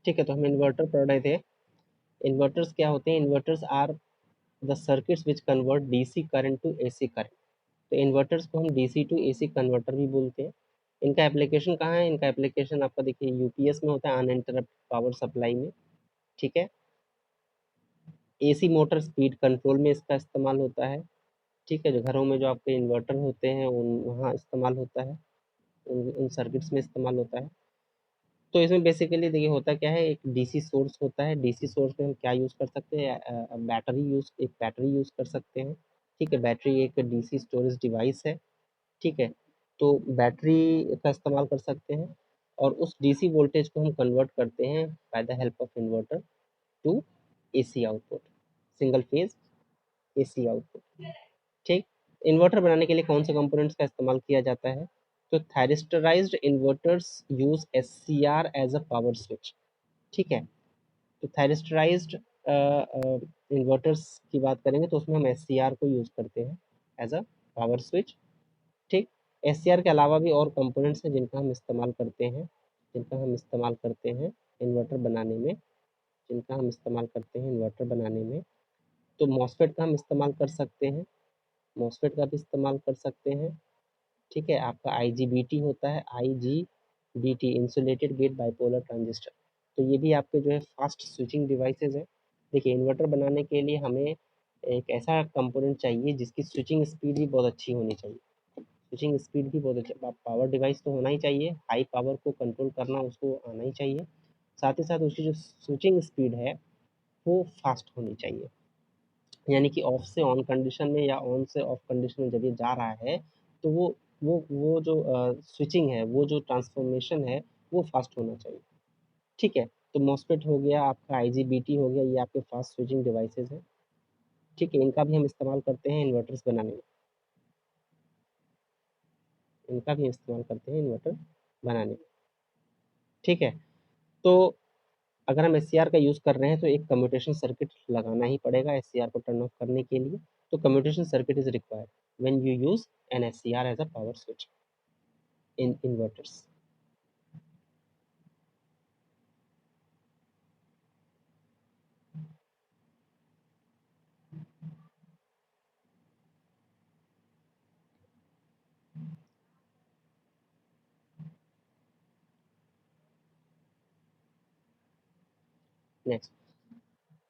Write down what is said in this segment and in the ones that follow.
ठीक है, तो हम इन्वर्टर पढ़ रहे थे। इन्वर्टर्स क्या होते हैं? Inverters are the circuits which convert DC current to AC current. तो इन्वर्टर्स को हम डीसी टू एसी कन्वर्टर भी बोलते हैं। इनका एप्लीकेशन कहाँ है? इनका एप्लीकेशन आपका देखिए यूपीएस में होता है, अनइंटरप्ट पावर सप्लाई में। ठीक है, एसी मोटर स्पीड कंट्रोल में इसका इस्तेमाल होता है। ठीक है, जो घरों में जो आपके इन्वर्टर होते हैं उन वहाँ इस्तेमाल होता है, उन सर्किट्स में इस्तेमाल होता है। तो इसमें बेसिकली देखिए होता क्या है, एक डीसी सोर्स होता है। डीसी सोर्स में हम क्या यूज़ कर सकते हैं? एक बैटरी यूज़ कर सकते हैं। ठीक है, बैटरी एक डीसी स्टोरेज डिवाइस है। ठीक है, तो बैटरी का इस्तेमाल कर सकते हैं और उस डीसी वोल्टेज को हम कन्वर्ट करते हैं by the help of inverter to AC output, single phase AC output. ठीक, इन्वर्टर बनाने के लिए कौन से कंपोनेंट्स का इस्तेमाल किया जाता है? तो thyristorized inverters use SCR as a power switch. ठीक है, तो थायरिस्टराइज्ड इन्वर्टर्स की बात करेंगे तो उसमें हम एससीआर को यूज करते हैं एज अ पावर स्विच। ठीक, एससीआर के अलावा भी और कंपोनेंट्स हैं जिनका हम इस्तेमाल करते हैं, इन्वर्टर बनाने में, तो मॉसफेट का हम इस्तेमाल कर सकते हैं, मॉसफेट का भी इस्तेमाल कर सकते हैं। ठीक है, आपका आईजीबीटी होता है, IGBT insulated gate bipolar transistor. तो ये भी आपके जो है फास्ट स्विचिंग डिवाइसेस है। देखिए इन्वर्टर बनाने के लिए हमें एक ऐसा कंपोनेंट चाहिए जिसकी स्विचिंग स्पीड भी बहुत अच्छी होनी चाहिए। स्विचिंग स्पीड भी बहुत अच्छा, पावर डिवाइस तो होना ही चाहिए, हाई पावर को कंट्रोल करना उसको आना ही चाहिए। साथ ही साथ उसकी जो स्विचिंग स्पीड है वो फास्ट होनी चाहिए, यानी कि ऑफ से ऑन कंडीशन में या ऑन से ऑफ कंडीशन में जब ये जा रहा है तो वो जो स्विचिंग है, वो जो ट्रांसफॉर्मेशन है वो फास्ट होना चाहिए। ठीक है, तो मॉसफेट हो गया, आपका आईजीबीटी हो गया, ये आपके फास्ट स्विचिंग डिवाइसेस हैं। ठीक है, इनका भी हम इस्तेमाल करते हैं इन्वर्टर्स बनाने में, इनका भी इस्तेमाल करते हैं इन्वर्टर बनाने में। ठीक है, तो अगर हम एससीआर का यूज़ कर रहे हैं तो एक कम्यूटेशन सर्किट लगाना ही पड़ेगा एससीआर को टर्न ऑफ करने के लिए। तो commutation circuit is required when you use an SCR as a power switch in inverters. Next,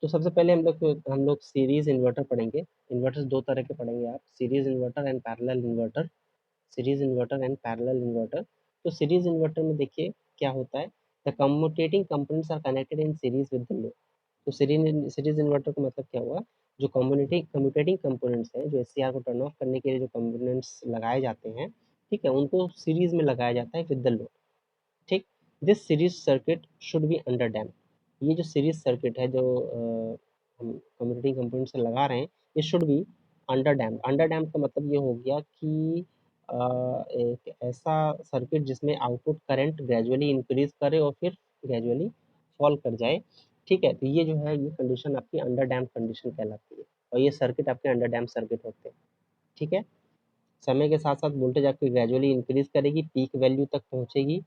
तो सबसे पहले हम लोग सीरीज इन्वर्टर पढ़ेंगे। इन्वर्टर्स दो तरह के पढ़ेंगे आप, series inverter and parallel inverter. तो सीरीज इन्वर्टर में देखिए क्या होता है, the commutating components are connected in series with the load. तो सीरीज इन्वर्टर का मतलब क्या हुआ, जो कम्यूटेटिंग कंपोनेंट्स हैं, जो एससीआर को टर्न ऑफ करने के लिए जो कंपोनेंट्स लगाए जाते हैं, ठीक है, उनको सीरीज में लगाया जाता है विद द लोड। ठीक, this series circuit should be under damp. ये जो सीरीज सर्किट है जो हम कम्यूटेटिंग कंपोनेंट से लगा रहे हैं, ये should be under damp. Under damp का मतलब ये हो गया कि एक ऐसा सर्किट जिसमें आउटपुट करंट ग्रेजुअली इंक्रीज करे और फिर ग्रेजुअली फॉल कर जाए। ठीक है, तो ये जो है ये कंडीशन आपकी अंडर डैम्प कंडीशन कहलाती है और ये सर्किट आपके अंडर डैम्प सर्किट होते हैं। ठीक है, समय के साथ साथ वोल्टेज आपकी ग्रेजुअली इंक्रीज करेगी, पीक वैल्यू तक पहुंचेगी,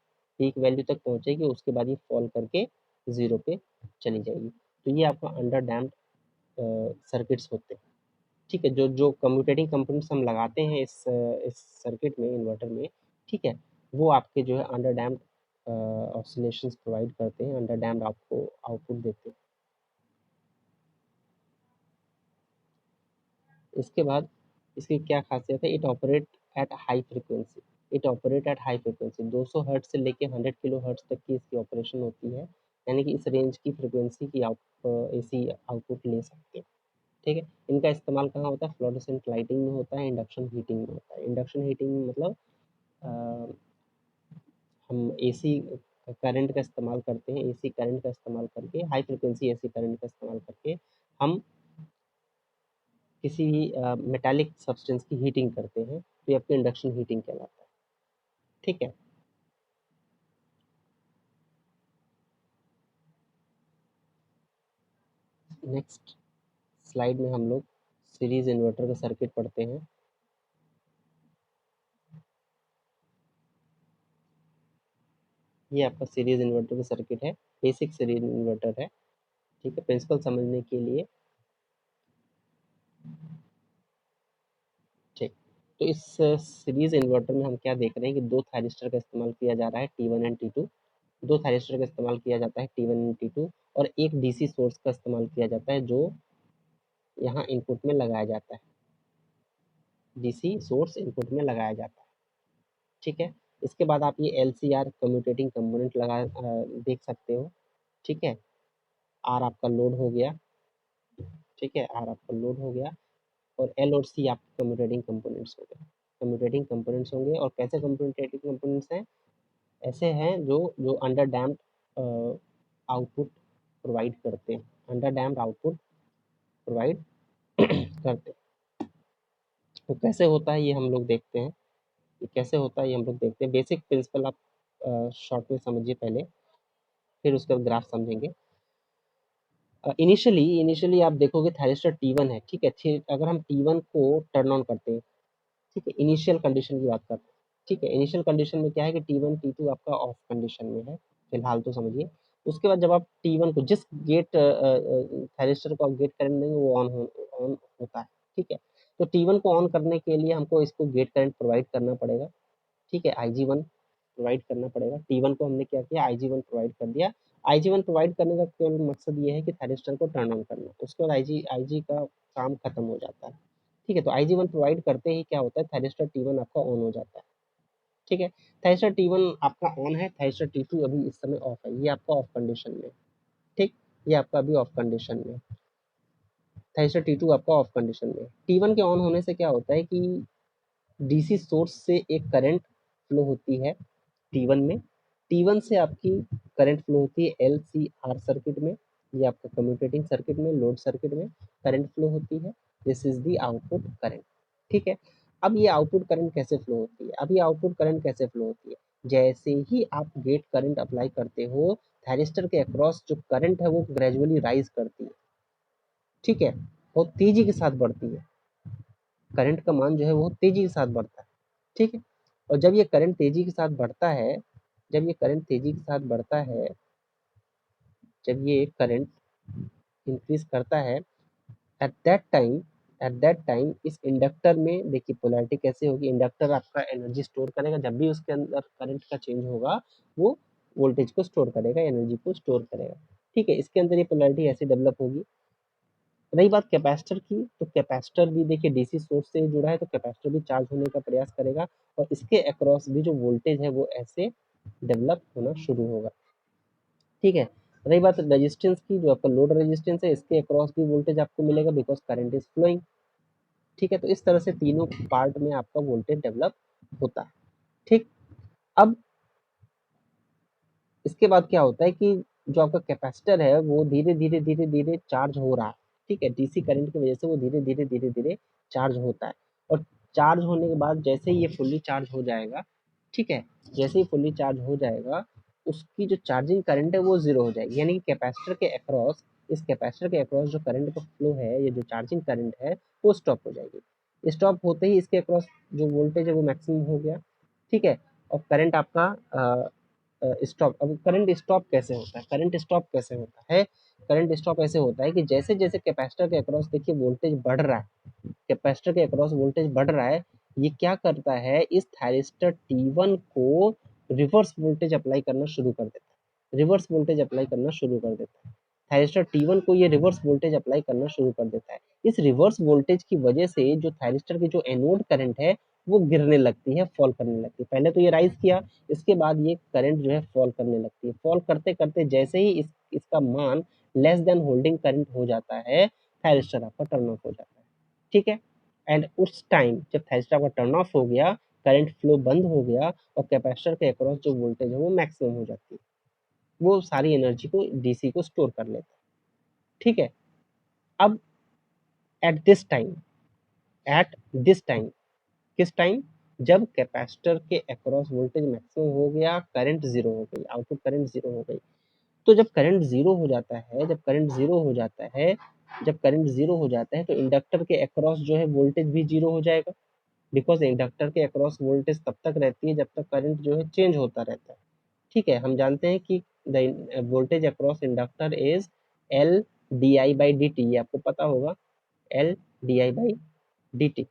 उसके बाद ये फॉल करके जीरो पे चली जाएगी। तो ये आपका अंडर डैम्प सर्किट्स होते हैं। ठीक है, जो जो कम्यूटेटिंग कंपोनेंट्स हम लगाते हैं इस सर्किट में, इन्वर्टर में, ठीक है, वो आपके जो है अंडर डैम्प ऑसिलेशंस प्रोवाइड करते हैं, अंडर डैम्प आपको आउटपुट देते हैं। इसके बाद इसकी क्या खासियत है, it operate at high frequency. 200 hertz से लेके 100 किलो हर्ट्ज तक की इसकी ऑपरेशन होती है, यानी कि इस रेंज की फ्रिक्वेंसी की आप एसी आउटपुट ले सकते हैं। ठीक है, इनका इस्तेमाल कहाँ होता है? फ्लोरेसेंट लाइटिंग में होता है, इंडक्शन हीटिंग में होता है। इंडक्शन हीटिंग में मतलब अ, हम एसी करंट का इस्तेमाल करते हैं, एसी करंट का इस्तेमाल करके, हाई फ्रिक्वेंसी एसी करंट का इस्तेमाल करके हम किसी मेटालिक सब्सटेंस की हीटिंग करते हैं, तो ये आपकी इंडक्शन हीटिंग कहलाता है। ठीक है, नेक्स्ट स्लाइड में हम लोग सीरीज इन्वर्टर का सर्किट पढ़ते हैं। ये आपका सीरीज इन्वर्टर का सर्किट है, बेसिक सीरीज इन्वर्टर है, ठीक है, प्रिंसिपल समझने के लिए। ठीक, तो इस सीरीज इन्वर्टर में हम क्या देख रहे हैं कि दो थायरिस्टर का इस्तेमाल किया जा रहा है, T1 एंड T2। दो थायरिस्टर का इस्तेमाल किया जाता है, T1 एंड T2, और एक डीसी सोर्स का इस्तेमाल किया जाता है जो यहाँ इनपुट में लगाया जाता है, डीसी सोर्स इनपुट में लगाया जाता है, ठीक है। इसके बाद आप ये LCR कम्यूटेटिंग कंपोनेंट देख सकते हो, ठीक है। आर आपका लोड हो गया, ठीक है, आर आपका लोड हो गया, और एल और सी आपके कम्यूटेटिंग कंपोनेंट्स हो गए, कम्यूटेटिंग कंपोनेंट्स होंगे। और कैसे कम्यूटेटिंग कंपोनेंट्स हैं? ऐसे हैं जो जो अंडर डैम्प्ड आउटपुट प्रोवाइड करते हैं, अंडर डैम्प्ड आउटपुट प्रोवाइड करते हैं। तो कैसे होता है ये हम लोग देखते हैं, ये कैसे होता है ये हम लोग देखते हैं। बेसिक प्रिंसिपल आप शॉर्ट में समझिए पहले, फिर उसका ग्राफ समझेंगे। इनिशियली आप देखोगे थायरिस्टर T1 है, ठीक है। अगर हम T1 को टर्न ऑन करते हैं, ठीक है, इनिशियल कंडीशन की बात करते हैं, ठीक है। इनिशियल कंडीशन में क्या है कि T1 T2 आपका ऑफ कंडीशन में है, फिलहाल तो समझिए। उसके बाद जब आप T1 को जिस गेट थायरिस्टर को आप गेट करंट देंगे वो ऑन होता है, ठीक है। तो T1 को ऑन करने के लिए हमको इसको गेट करंट प्रोवाइड करना पड़ेगा, ठीक है, IG1 प्रोवाइड करना पड़ेगा। T1 को हमने क्या किया, IG1 प्रोवाइड कर दिया। IG1 प्रोवाइड करने का केवल मकसद ये है कि थायरिस्टर को टर्न ऑन करना, उसके बाद IG का काम खत्म हो जाता है, ठीक है। तो IG1 प्रोवाइड करते ही क्या होता है, थायरिस्टर T1 आपका ऑन हो जाता है, ठीक है। थायरिस्टर T1 आपका ऑन है, थायरिस्टर T2 अभी इस समय ऑफ है, ये आपका ऑफ कंडीशन में, ठीक, ये आपका अभी ऑफ कंडीशन में, थायरिस्टर T2 आपका ऑफ कंडीशन में। T1 के ऑन होने से क्या होता है कि डीसी सोर्स से एक करंट फ्लो होती है T1 में, T1 से आपकी करंट फ्लो होती है LCR सर्किट में, ये आपका कम्यूटेटिंग सर्किट में, लोड सर्किट में करंट फ्लो होती है। This is the output current, ठीक है। अब ये आउटपुट करंट कैसे फ्लो होती है, अब ये आउटपुट करंट कैसे फ्लो होती है, जैसे ही आप गेट करंट अप्लाई करते हो, थायरिस्टर के अक्रॉस जो करंट है वो ग्रेजुअली राइज करती है, ठीक है, और तेजी के साथ बढ़ती है, करंट का मान जो है वो तेजी के साथ बढ़ता है, ठीक है। और जब ये करंट तेजी के साथ बढ़ता है, जब ये करंट तेजी के साथ बढ़ता है, जब ये करंट इंक्रीज करता है, एट दैट टाइम इस इंडक्टर में देखिए पोलैरिटी कैसे होगी, इंडक्टर आपका एनर्जी स्टोर करेगा, जब भी उसके अंदर करंट का चेंज होगा वो वोल्टेज को स्टोर करेगा, एनर्जी को स्टोर करेगा, ठीक है। इसके अंदर ये पोलैरिटी ऐसे डेवलप होगी। रही बात कैपेसिटर की, तो कैपेसिटर भी देखिए डीसी सोर्स से जुड़ा है, तो कैपेसिटर भी चार्ज होने का प्रयास करेगा, और इसके अक्रॉस भी जो वोल्टेज है वो ऐसे डेवलप होना शुरू होगा, ठीक है। रही बात रेजिस्टेंस की, जो आपका लोड रेजिस्टेंस है, इसके अक्रॉस भी वोल्टेज आपको मिलेगा बिकॉज करंट इज फ्लोइंग, ठीक है। तो इस तरह से तीनों पार्ट में आपका वोल्टेज डेवलप होता है, ठीक। अब इसके बाद क्या होता है कि जो आपका कैपेसिटर है वो धीरे धीरे चार्ज हो रहा है, ठीक है, डीसी करंट की वजह से वो धीरे धीरे चार्ज होता है। और चार्ज होने के बाद जैसे ही ये फुल्ली चार्ज हो जाएगा, ठीक है, जैसे ही फुल्ली चार्ज हो जाएगा, उसकी जो चार्जिंग करंट है वो जीरो हो जाएगी, यानी कि कैपेसिटर के अक्रॉस, इस कैपेसिटर के अक्रॉस जो करंट का फ्लो है, ये जो चार्जिंग करंट है वो स्टॉप हो जाएगी। स्टॉप होते ही इसके अक्रॉस जो वोल्टेज है वो मैक्सिमम हो गया, ठीक है। और करंट आपका स्टॉप, अब करंट स्टॉप कैसे होता है, करंट स्टॉप कैसे होता है, करंट स्टॉप ऐसे होता है कि जैसे जैसे कैपेसिटर के अक्रॉस देखिए वोल्टेज बढ़ रहा है, कैपेसिटर के अक्रॉस वोल्टेज बढ़ रहा है, ये क्या करता है, इस थायरिस्टर T1 को रिवर्स वोल्टेज अप्लाई करना शुरू कर देता है, रिवर्स वोल्टेज अप्लाई करना शुरू कर देता है, थायरिस्टर T1 को ये रिवर्स वोल्टेज अप्लाई करना शुरू कर देता है। इस रिवर्स वोल्टेज की वजह से जो थायरिस्टर की जो एनोड करंट है वो गिरने लगती है, फॉल करने लगती है। पहले तो ये राइज किया, इसके बाद ये करंट जो है फॉल करने लगती है, फॉल करते करते जैसे ही इसका मान लेस देन होल्डिंग करंट हो जाता है, थायरिस्टर आपका टर्न ऑफ हो जाता है, ठीक है। एंड उस टाइम जब थायरिस्टर आपका टर्न ऑफ हो गया, करंट फ्लो बंद हो गया, और कैपेसिटर के अक्रॉस जो वोल्टेज है वो मैक्सिमम हो जाती है, वो सारी एनर्जी को डीसी को स्टोर कर लेता है, ठीक है। अब at this time, at this time, किस टाइम, जब कैपेसिटर के अक्रॉस वोल्टेज मैक्सिमम हो गया, करंट जीरो हो गई, आउटपुट करंट जीरो हो गई। तो जब करंट जीरो हो जाता है, जब करंट जीरो हो जाता है, जब करंट जीरो हो जाता है, तो इंडक्टर के अक्रॉस जो है वोल्टेज भी जीरो हो जाएगा, बिकॉज इंडक्टर के अक्रॉस वोल्टेज तब तक रहती है जब तक करंट जो है चेंज होता रहता है, ठीक है, हम जानते हैं कि the voltage across inductor is L D I by D T, ये आपको पता होगा, L D I by D T,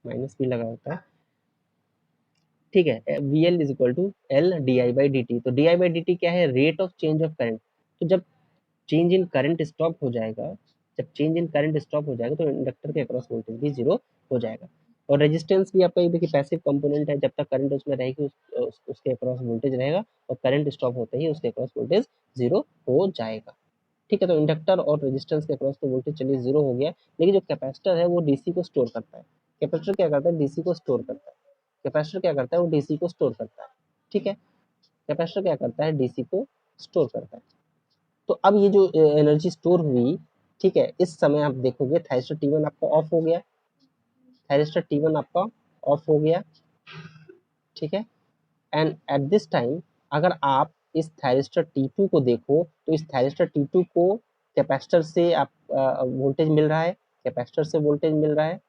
minus भी लगा होता है, ठीक है। V L is equal to L D I by D T. तो D I by D T क्या है, rate of change of current. तो जब चेंज इन करंट स्टॉप हो जाएगा, जब चेंज इन करंट स्टॉप हो जाएगा तो इंडक्टर के अक्रॉस वोल्टेज भी जीरो हो जाएगा। और रेजिस्टेंस भी आपका ये देखिए पैसिव कंपोनेंट है, जब तक करंट उसमें रहेगी उसके अक्रॉस वोल्टेज रहेगा, और करंट स्टॉप होते ही उसके अक्रॉस वोल्टेज जीरो हो जाएगा। ठीक है, तो इंडक्टर और रेजिस्टेंस के अक्रॉस तो वोल्टेज चलिए जीरो हो गया, लेकिन जो कैपेसिटर है वो डीसी को स्टोर करता है। कैपेसिटर क्या करता है, डीसी को स्टोर करता है। कैपेसिटर क्या करता है, वो डीसी को स्टोर करता है। ठीक है, कैपेसिटर क्या करता है, डीसी को स्टोर करता है। तो अब ये जो एनर्जी स्टोर हुई, ठीक है, इस समय आप देखोगे थायरिस्टर T1 आपका ऑफ हो गया, थायरिस्टर T1 आपका ऑफ हो गया, ठीक है। एंड एट दिस टाइम अगर आप इस थायरिस्टर T2 को देखो, तो इस थायरिस्टर T2 को कैपेसिटर से आप वोल्टेज मिल रहा है, कैपेसिटर से वोल्टेज मिल रहा है,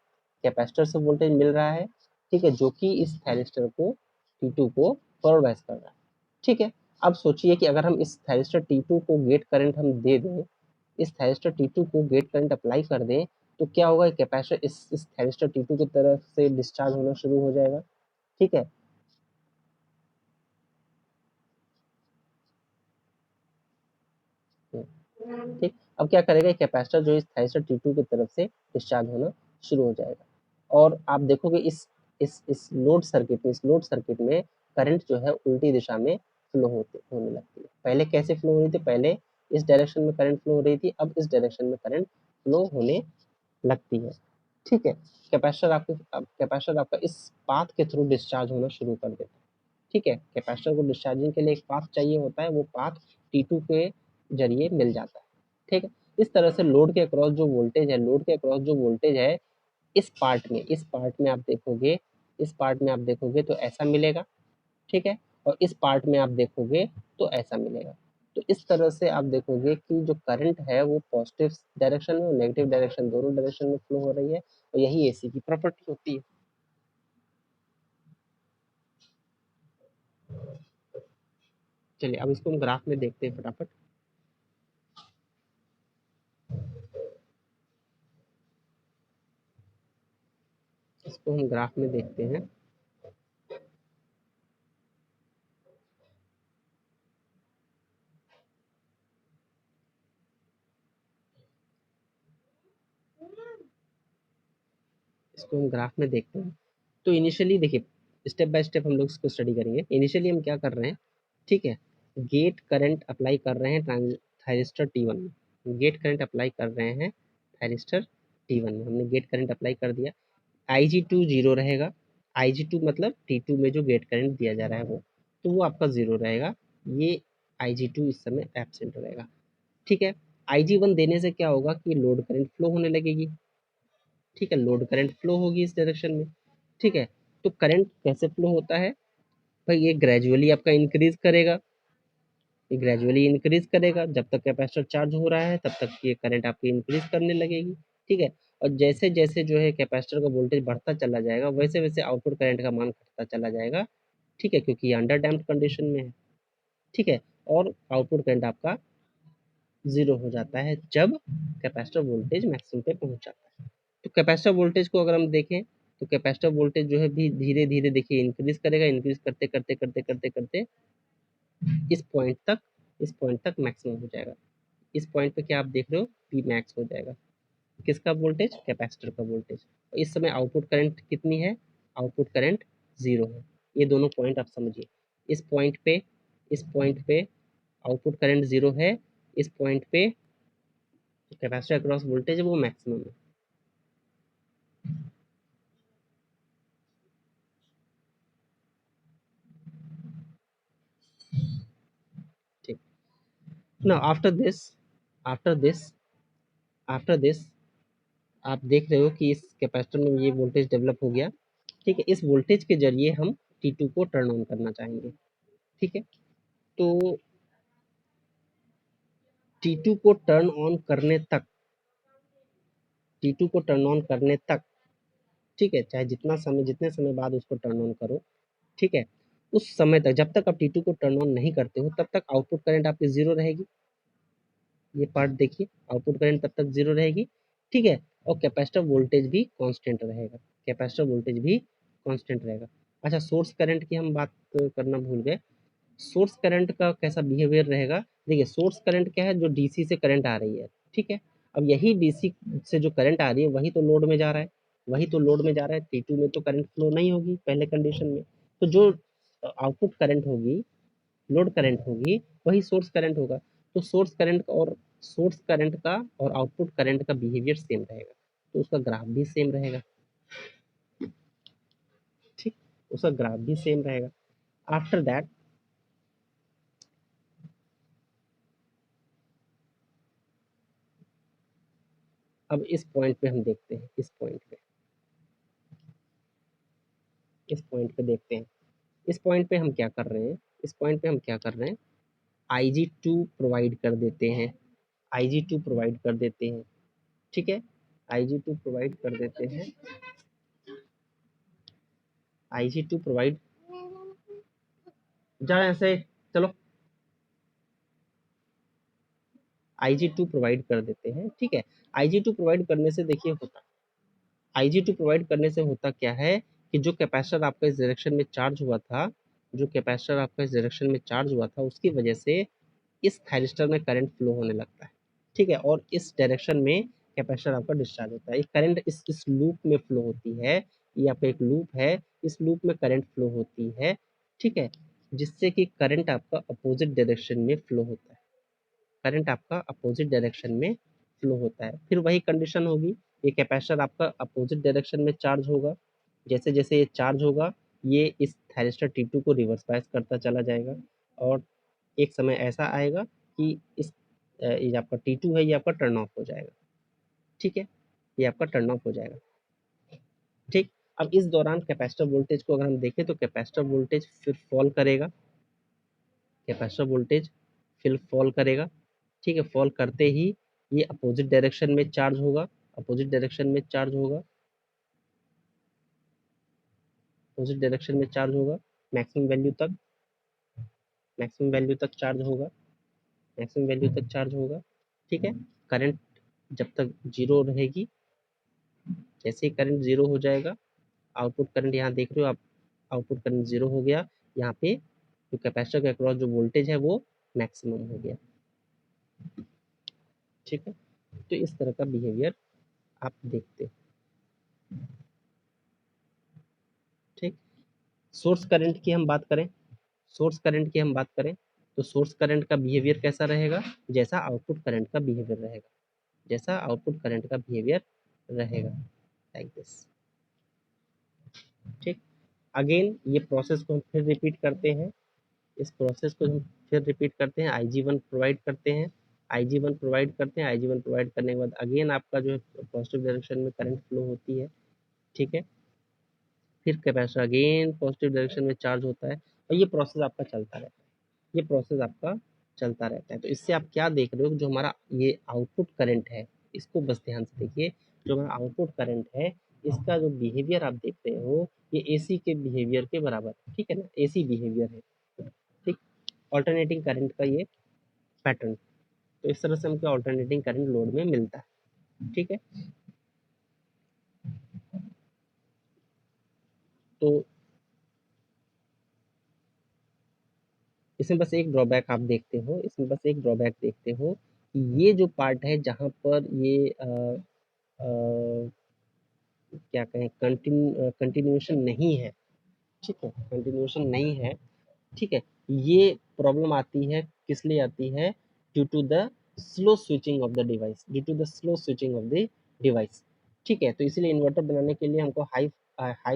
कैपेसिटर से वोल्टेज मिल रहा है, ठीक है, जो कि इस थायरिस्टर को T2 को फॉरवर्ड बायस कर रहा है। ठीक है, अब सोचिए कि अगर हम इस थायरिस्टर T2 को गेट करंट हम दे दें, इस थायरिस्टर T2 को गेट करंट अप्लाई कर दें, तो क्या होगा, कैपेसिटर इस थायरिस्टर T2 की तरफ से डिस्चार्ज होना शुरू हो जाएगा। ठीक है, ठीक। अब क्या करेगा, कैपेसिटर जो इस थायरिस्टर T2 की तरफ से डिस्चार्ज होना शुरू हो जाएगा, और आप देखोगे इस लोड सर्किट में, इस लोड सर्किट में करंट जो है उल्टी दिशा में फ्लो होने लगती है। पहले कैसे फ्लो हो रही थी, पहले इस डायरेक्शन में करंट फ्लो हो रही थी, अब इस डायरेक्शन में करंट फ्लो होने लगती है। ठीक है, कैपेसिटर आपका इस पाथ के थ्रू डिस्चार्ज होना शुरू कर देता है। ठीक है, कैपेसिटर को डिस्चार्जिंग के लिए एक पाथ चाहिए होता है, वो पाथ T2 के जरिए मिल जाता है। ठीक है, इस तरह से लोड के अक्रॉस जो वोल्टेज है, लोड के अक्रॉस जो वोल्टेज है, इस पार्ट में आप देखोगे, इस पार्ट में आप देखोगे तो ऐसा मिलेगा। ठीक है, और इस पार्ट में आप देखोगे तो ऐसा मिलेगा। तो इस तरह से आप देखोगे कि जो करंट है वो पॉजिटिव डायरेक्शन में और नेगेटिव डायरेक्शन, दोनों डायरेक्शन में फ्लो हो रही है, और यही एसी की प्रॉपर्टी होती है। चलिए अब इसको हम ग्राफ में देखते हैं फटाफट। इसको हम ग्राफ में देखते हैं। इसको हम ग्राफ में देखते हैं। तो इनिशियली देखिए, स्टेप बाय स्टेप हम लोग इसको स्टडी करेंगे। इनिशियली हम क्या कर रहे हैं, ठीक है, गेट करंट अप्लाई कर रहे हैं थायरिस्टर T1 में, गेट करंट अप्लाई कर रहे हैं थायरिस्टर T1 में, हमने गेट करंट अप्लाई कर दिया। Ig2 जीरो रहेगा, Ig2 मतलब T2 में जो गेट करंट दिया जा रहा है वो, तो वो आपका जीरो रहेगा, ये Ig2 इस समय एब्सेंट रहेगा। ठीक है, Ig1 देने से क्या होगा कि लोड करंट फ्लो होने लगेगी। ठीक है, लोड करंट फ्लो होगी इस डायरेक्शन में। ठीक है, तो करंट कैसे फ्लो होता है भाई, ये ग्रेजुअली आपका इंक्रीज करेगा, ये ग्रेजुअली इंक्रीज करेगा, जब तक कैपेसिटर चार्ज हो रहा है तब तक ये करंट आपकी इंक्रीज करने लगेगी। ठीक है, और जैसे जैसे जो है कैपेसिटर का वोल्टेज बढ़ता चला जाएगा, वैसे वैसे आउटपुट करंट का मान घटता चला जाएगा। ठीक है, क्योंकि ये अंडर डैम्प्ड कंडीशन में है। ठीक है, और आउटपुट करंट आपका जीरो हो जाता है जब कैपेसिटर वोल्टेज मैक्सिमम पे पहुंच जाता है। तो कैपेसिटर वोल्टेज को अगर हम देखें, तो कैपेसिटर वोल्टेज जो है भी धीरे धीरे देखिए इंक्रीज करेगा, इंक्रीज करते करते करते करते करते इस पॉइंट तक, इस पॉइंट तक मैक्सिमम हो जाएगा। इस पॉइंट पे क्या आप देख रहे हो, पी मैक्स हो जाएगा, किसका वोल्टेज, कैपेसिटर का वोल्टेज। और इस समय आउटपुट करंट कितनी है, आउटपुट करंट जीरो है। ये दोनों पॉइंट आप समझिए, इस पॉइंट पे, इस पॉइंट पे आउटपुट करंट जीरो है, इस पॉइंट पे कैपेसिटर अक्रॉस वोल्टेज वो मैक्सिमम है। ठीक, now after this after this आप देख रहे हो कि इस कैपेसिटर में ये वोल्टेज डेवलप हो गया। ठीक है, इस वोल्टेज के जरिए हम T2 को टर्न ऑन करना चाहेंगे। ठीक है, तो T2 को टर्न ऑन करने तक, T2 को टर्न ऑन करने तक, ठीक है, चाहे जितना समय, जितने समय बाद उसको टर्न ऑन करो, ठीक है, उस समय तक, जब तक आप T2 को टर्न ऑन नहीं करते हो, तब तक आउटपुट करंट आपकी ज़ीरो रहेगी। ये पार्ट देखिए, आउटपुट करंट तब तक ज़ीरो रहेगी, ठीक है? और कैपेसिटर वोल्टेज भी कांस्टेंट रहेगा, कैपेसिटर वोल्टेज भी कांस्टेंट रहेगा। अच्छा, सोर्स करंट की हम बात करना भूल गए। सोर्स करंट का कैसा बिहेवियर रहेगा? देखिए, सोर्स करंट क्या है? जो डीसी से करंट आ रही है, ठीक है? अब यही डीसी से जो करंट आ रही है, वही तो लोड में जा रहा है, वही तो लोड में जा रहा है। T2 में तो करंट फ्लो नहीं होगी पहले कंडीशन में, तो जो आउटपुट करंट होगी, लोड करंट होगी, वही सोर्स करंट होगा। तो सोर्स करंट का और आउटपुट करंट का बिहेवियर सेम रहेगा, तो उसका ग्राफ भी सेम रहेगा, ठीक? उसका ग्राफ भी सेम रहेगा। आफ्टर दैट, अब इस पॉइंट पे हम देखते हैं, इस पॉइंट पे देखते हैं। इस पॉइंट पे हम क्या कर रहे हैं? इस पॉइंट पे हम क्या कर रहे हैं? IG2 प्रोवाइड कर देते हैं, IG2 प्रोवाइड कर देते हैं, ठीक है? IG2 प्रोवाइड कर देते हैं, IG2 प्रोवाइड, जा ऐसे चलो, IG2 प्रोवाइड कर देते हैं, ठीक है? IG2 प्रोवाइड करने से देखिए होता, IG2 प्रोवाइड करने से होता क्या है कि जो कैपेसिटर आपका इस डायरेक्शन में चार्ज हुआ था, जो कैपेसिटर आपका इस डायरेक्शन में चार्ज हुआ था, उसकी वजह से इस थायरिस्टर में करंट फ्लो होने लगता है, ठीक है? और इस डायरेक्शन में कैपेसिटर आपका डिस्चार्ज होता है। एक करंट इस लूप में फ्लो होती है, ये आपका एक लूप है, इस लूप में करंट फ्लो होती है, ठीक है? जिससे कि करंट आपका अपोजिट डायरेक्शन में फ्लो होता है, करंट आपका अपोजिट डायरेक्शन में फ्लो होता है। फिर वही कंडीशन होगी, ये कैपेसिटर आपका अपोजिट डायरेक्शन में चार्ज होगा, जैसे जैसे ये चार्ज होगा, ये इस थायरिस्टर T2 को रिवर्स बायस करता चला जाएगा, और एक समय ऐसा आएगा कि ये आपका T2 है, ये आपका टर्न ऑफ हो जाएगा, ठीक है? ये आपका टर्न ऑफ हो जाएगा, ठीक? अब इस दौरान कैपेसिटर वोल्टेज को अगर हम देखें, तो कैपेसिटर वोल्टेज फिर फॉल करेगा, कैपेसिटर वोल्टेज फिर फॉल करेगा, ठीक है? फॉल करते ही ये अपोजिट डायरेक्शन में चार्ज होगा, अपोजिट डायरेक्शन में चार्ज होगा, अपोजिट डायरेक्शन में चार्ज होगा, मैक्सिमम वैल्यू तक, मैक्सिमम वैल्यू तक चार्ज होगा, मैक्सिमम वैल्यू तक चार्ज होगा, ठीक है? करंट जब तक जीरो रहेगी, जैसे ही करंट जीरो हो जाएगा, आउटपुट करंट यहाँ देख रहे हो आप, आउटपुट करंट जीरो हो गया, यहाँ पे जो कैपेसिटर के अक्रॉस जो वोल्टेज है वो मैक्सिमम हो गया, ठीक है? तो इस तरह का बिहेवियर आप देखते हो, ठीक? सोर्स करंट की हम बात करें, सोर्स करंट की हम बात करें, तो सोर्स करंट का बिहेवियर कैसा रहेगा? जैसा आउटपुट करंट का बिहेवियर रहेगा, जैसा आउटपुट करंट का बिहेवियर रहेगा, लाइक दिस, ठीक? अगेन ये प्रोसेस को हम फिर रिपीट करते हैं, इस प्रोसेस को हम फिर रिपीट करते हैं, IG1 प्रोवाइड करते हैं, IG1 प्रोवाइड करते हैं, IG1 प्रोवाइड करने के बाद अगेन आपका जो है पॉजिटिव डायरेक्शन में करंट फ्लो होती है, ठीक है? फिर कैपेसिटर अगेन पॉजिटिव डायरेक्शन में चार्ज होता है, और ये प्रोसेस आपका चलता रहता है, ये प्रोसेस आपका चलता रहता है। तो इससे आप क्या देख रहे हो, जो हमारा ये आउटपुट करंट है, इसको बस ध्यान से देखिए, जो हमारा आउटपुट करंट है, इसका जो बिहेवियर आप देख रहे हो, ये AC के बिहेवियर के बराबर है, ठीक है ना? AC बिहेवियर है, ठीक? ऑल्टरनेटिंग करंट का ये पैटर्न, तो इस तरह से हमको ऑल्टरनेटिंग करंट लोड में मिलता है, ठीक है? तो इसमें बस एक ड्रॉबैक आप देखते हो, इसमें बस एक ड्रॉबैक देखते हो कि ये जो पार्ट है जहाँ पर ये क्या कहें, कंटिन्यूएशन नहीं है, ठीक है? कंटिन्यूएशन नहीं है, ठीक है? ये प्रॉब्लम आती है, किस लिए आती है? Due to the slow switching of the device, due to the slow switching of the device, ठीक है? तो इसीलिए इन्वर्टर बनाने के लिए हमको हाई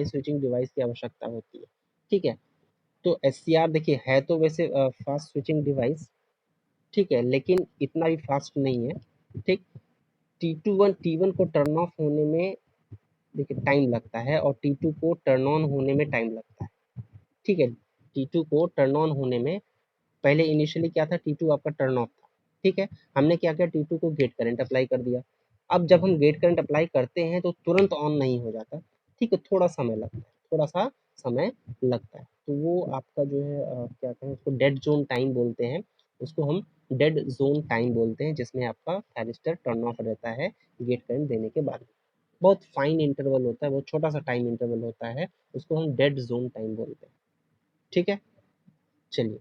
स्विचिंग डिवाइस की आवश्यकता होती है, ठीक है? तो SCR देखिए है तो वैसे फास्ट स्विचिंग डिवाइस, ठीक है? लेकिन इतना भी फास्ट नहीं है, ठीक? T1 को टर्न ऑफ होने में देखिए टाइम लगता है, और T2 को टर्न ऑन होने में टाइम लगता है, ठीक है? T2 को टर्न ऑन होने में, पहले इनिशियली क्या था, T2 आपका टर्न ऑफ था, ठीक है? हमने क्या किया, T2 को गेट करंट अप्लाई कर दिया। अब जब हम गेट करंट अप्लाई करते हैं तो तुरंत ऑन नहीं हो जाता, ठीक है? थोड़ा समय लगता है, थोड़ा सा समय लगता है। तो वो आपका जो है क्या कहें उसको डेड ज़ोन टाइम बोलते हैं, उसको हम डेड ज़ोन टाइम बोलते हैं, जिसमें आपका थायरिस्टर टर्न ऑफ रहता है गेट करंट देने के बाद। बहुत फाइन इंटरवल होता है, बहुत छोटा-सा टाइम इंटरवल होता है, उसको हम डेड ज़ोन टाइम बोलते हैं। ठीक है? चलिए,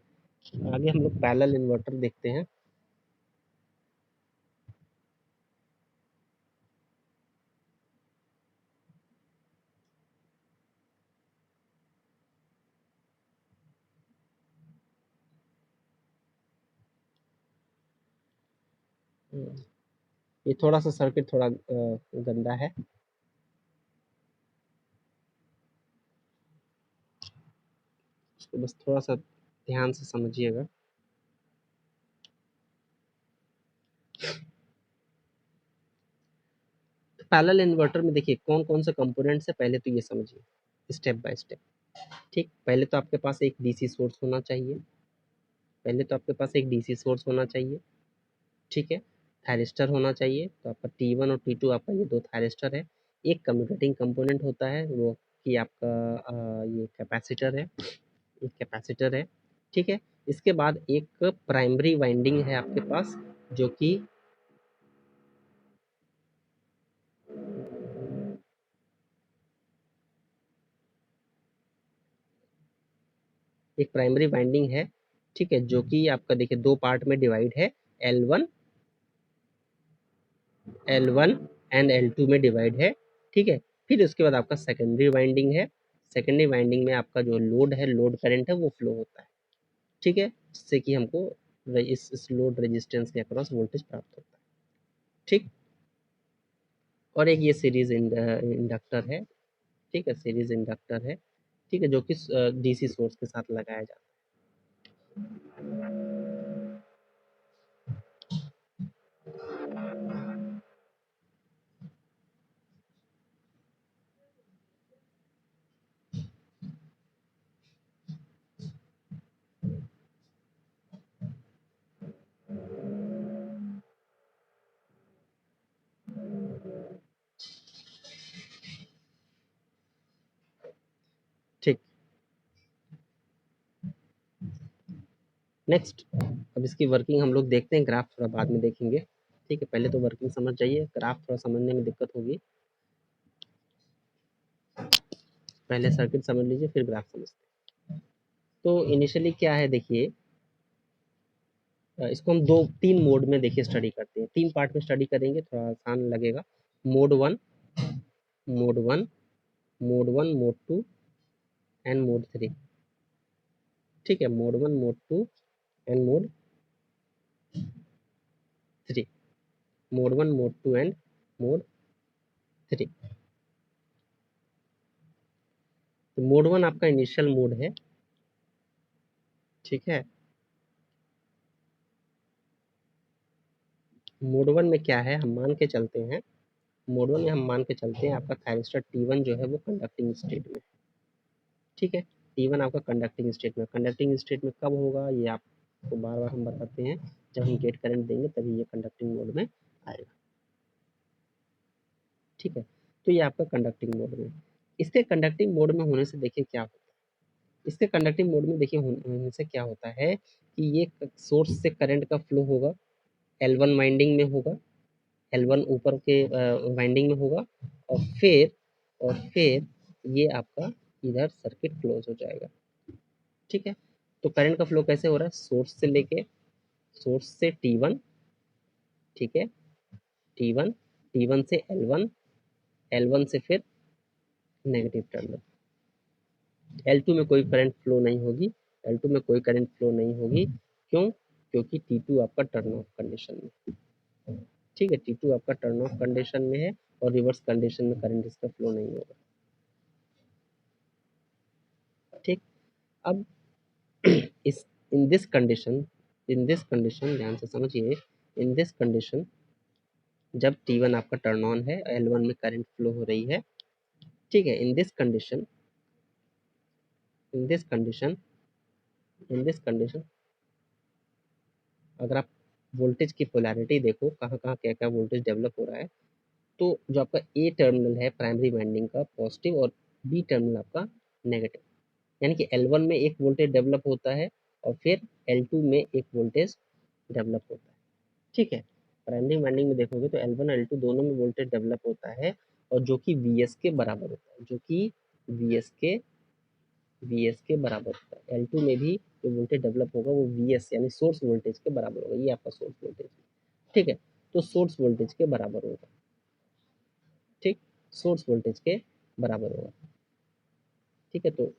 आगे हम लोग पैरेलल इन्वर्टर देखते हैं। ये थोड़ा-सा सर्किट थोड़ा गंदा है। इसको बस थोड़ा-सा ध्यान से समझिएगा। पैरेलल इन्वर्टर में देखिए कौन-कौन से कंपोनेंट्स हैं, पहले तो ये समझिए, स्टेप बाय स्टेप। ठीक, पहले तो आपके पास एक डीसी सोर्स होना चाहिए, पहले तो आपके पास एक डीसी सोर्स होना चाहिए, ठीक है? थायरिस्टर होना चाहिए, तो आपका T1 और T2 आपका ये 2 थायरिस्टर है। एक कम्यूटेटिंग कंपोनेंट होता है, वो कि आपका ये कैपेसिटर है, एक कैपेसिटर है, ठीक है? इसके बाद एक प्राइमरी वाइंडिंग है आपके पास, जो कि एक प्राइमरी वाइंडिंग है, ठीक है? जो कि आपका देखिए 2 पार्ट में डिवाइड है, L1 L1 एंड L2 में डिवाइड है, ठीक है? फिर उसके बाद आपका सेकेंडरी वाइंडिंग है, सेकेंडरी वाइंडिंग में आपका जो लोड है, लोड करंट है, वो फ्लो होता है, ठीक है? जिससे कि हमको इस लोड रेजिस्टेंस के अक्रॉस वोल्टेज प्राप्त होता है, ठीक? और एक ये सीरीज इंडक्टर है, ठीक है? सीरीज इंडक्टर है, ठीक है? जो कि डीसी सोर्स के साथ लगाया जाता है। ठीक, नेक्स्ट, अब इसकी वर्किंग हम लोग देखते हैं, ग्राफ थोड़ा बाद में देखेंगे, ठीक है? पहले तो वर्किंग समझ जाइए, ग्राफ थोड़ा समझने में दिक्कत होगी, पहले सर्किट समझ लीजिए फिर ग्राफ समझते हैं। तो इनिशियली क्या है देखिए, इसको हम 2-3 मोड में देखिए स्टडी करते हैं, 3 पार्ट में स्टडी करेंगे, थोड़ा आसान लगेगा। Mode 1, mode 1, mode 1, mode 2 and mode 3, ठीक है? Mode 1, mode 2 and mode 3, mode 1, mode 2 and mode 3। तो मोड 1 आपका इनिशियल मोड है, ठीक है? मोड 1 में क्या है, हम मान के चलते हैं, मोड 1 में हम मान के चलते हैं आपका थायरिस्टर T1 जो है वो कंडक्टिंग स्टेट में, ठीक है? T1 आपका कंडक्टिंग स्टेट में, कंडक्टिंग स्टेट में कब होगा ये आपको बार-बार हम बताते हैं, जब हम गेट करंट देंगे तभी ये कंडक्टिंग मोड में आएगा, ठीक है? तो ये आपका कंडक्टिंग मोड में, इसके कंडक्टिंग मोड में होने से देखिए क्या होता है, इसके कंडक्टिंग मोड में देखिए होने से क्या होता है कि ये सोर्स से करंट का फ्लो होगा, L1 वाइंडिंग में होगा, L1 ऊपर के वाइंडिंग में होगा, और फिर ये आपका इधर सर्किट क्लोज हो जाएगा, ठीक है? तो करंट का फ्लो कैसे हो रहा है, सोर्स से T1, ठीक है? T1, T1 से L1, L1 से फिर नेगेटिव टर्मिनल, L2 में कोई करंट फ्लो नहीं होगी, L2 में कोई करंट फ्लो नहीं होगी, क्यों? क्योंकि T2 आपका टर्न ऑफ कंडीशन में, ठीक है? T2 आपका टर्न ऑफ कंडीशन में है और रिवर्स कंडीशन में करंट इसका फ्लो नहीं होगा, ठीक? अब इस इन दिस कंडीशन ध्यान से समझिए, इन दिस कंडीशन जब T1 आपका टर्न ऑन है, L1 में करंट फ्लो हो रही है, ठीक है? In this condition in this condition अगर आप वोल्टेज की पोलैरिटी देखो, कहाँ-कहाँ क्या-क्या वोल्टेज डेवलप हो रहा है, तो जो आपका ए टर्मिनल है प्राइमरी वाइंडिंग का पॉजिटिव और बी टर्मिनल आपका नेगेटिव, यानी कि L1 में एक वोल्टेज डेवलप होता है और फिर L2 में एक वोल्टेज डेवलप होता है। ठीक है, प्राइमरी वाइंडिंग में देखोगे तो L1 L2 दोनों में वोल्टेज डेवलप होता है और जो कि Vs के बराबर होता है, जो कि Vs के बराबर होता है। L2 में भी जो वोल्टेज डेवलप होगा वो Vs यानी सोर्स वोल्टेज के बराबर होगा। ये आपका सोर्स वोल्टेज है, ठीक है, तो सोर्स वोल्टेज के बराबर होगा। ठीक, सोर्स वोल्टेज के बराबर होगा। ठीक है, तो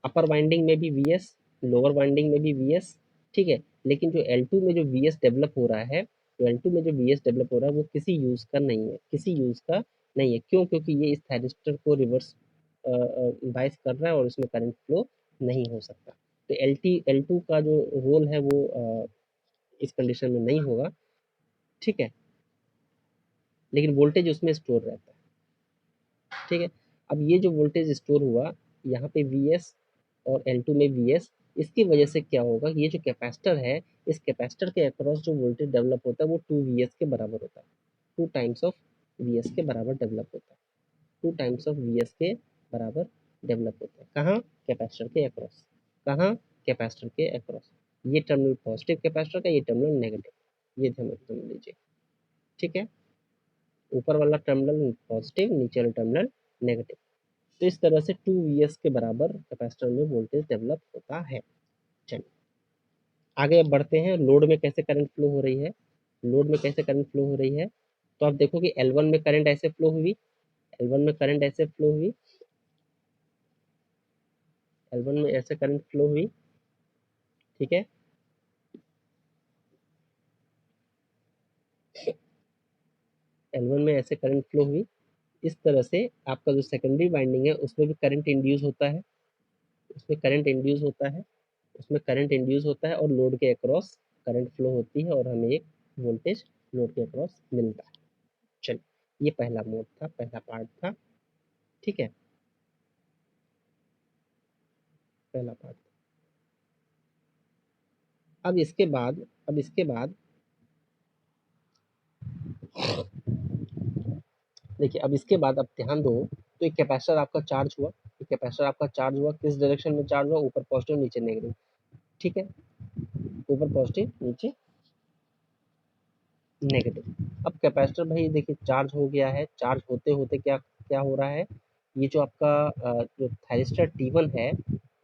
अपर वाइंडिंग में भी Vs, लोअर वाइंडिंग में भी Vs, ठीक है, लेकिन जो L2 में जो Vs डेवलप हो रहा है, तो L2 में जो Vs डेवलप हो रहा है वो किसी यूज का नहीं है, किसी यूज का नहीं है। क्यों? क्योंकि ये इस थायरिस्टर को रिवर्स बायस कर रहा है और इसमें करंट फ्लो नहीं हो सकता। तो L2 का जो रोल है वो इस कंडीशन में नहीं होगा, ठीक है, लेकिन वोल्टेज उसमें स्टोर रहता है। ठीक है, अब ये जो वोल्टेज स्टोर हुआ यहाँ पे Vs और L2 में Vs, इसकी वजह से क्या होगा, ये जो कैपेसिटर है, इस कैपेसिटर के अक्रॉस जो वोल्टेज डेवलप होता है वो 2Vs के बराबर होता है, 2 टाइम्स ऑफ Vs के बराबर डेवलप होता है, 2 टाइम्स ऑफ Vs के बराबर डेवलप होता है। कहाँ? कैपेसिटर के अक्रॉस। कहाँ? कैपेसिटर के अक्रॉस। ये टर्मिनल पॉजिटिव कैपेसिटर का, ये टर्मिनल नेगेटिव, ये समझ लीजिए। ठीक है, ऊपर वाला टर्मिनल पॉजिटिव, नीचे वाला टर्मिनल नेगेटिव। तो इस तरह से 2Vs के बराबर कैपेसिटर में वोल्टेज डेवलप होता है। चलिए आगे अब बढ़ते हैं, लोड में कैसे करंट फ्लो हो रही है। लोड में कैसे करंट फ्लो हो रही है, तो आप देखो कि L1 में करंट ऐसे फ्लो हुई, L1 में करंट ऐसे फ्लो हुई, L1 में ऐसे करंट फ्लो हुई, ठीक है, L1 में ऐसे करंट फ्लो हुई। इस तरह से आपका जो सेकेंडरी वाइंडिंग है उसमें भी करंट इंड्यूस होता है, उसमें करंट इंड्यूस होता है, उसमें करंट इंड्यूस होता है और लोड के अक्रॉस करंट फ्लो होती है और हमें एक वोल्टेज लोड के अक्रॉस मिलता है। चलिए ये पहला मोड था, पहला पार्ट था, ठीक है, पहला पार्ट। अब इसके बाद देखिए, अब इसके बाद आप ध्यान दो, तो एक कैपेसिटर आपका चार्ज हुआ, एक कैपेसिटर आपका चार्ज हुआ, किस डायरेक्शन में चार्ज हुआ, ऊपर पॉजिटिव नीचे नेगेटिव, ठीक है, ऊपर पॉजिटिव नीचे नेगेटिव। अब कैपेसिटर भाई देखिए चार्ज हो गया है, चार्ज होते होते क्या क्या हो रहा है, ये जो आपका जो थायरिस्टर T1 है,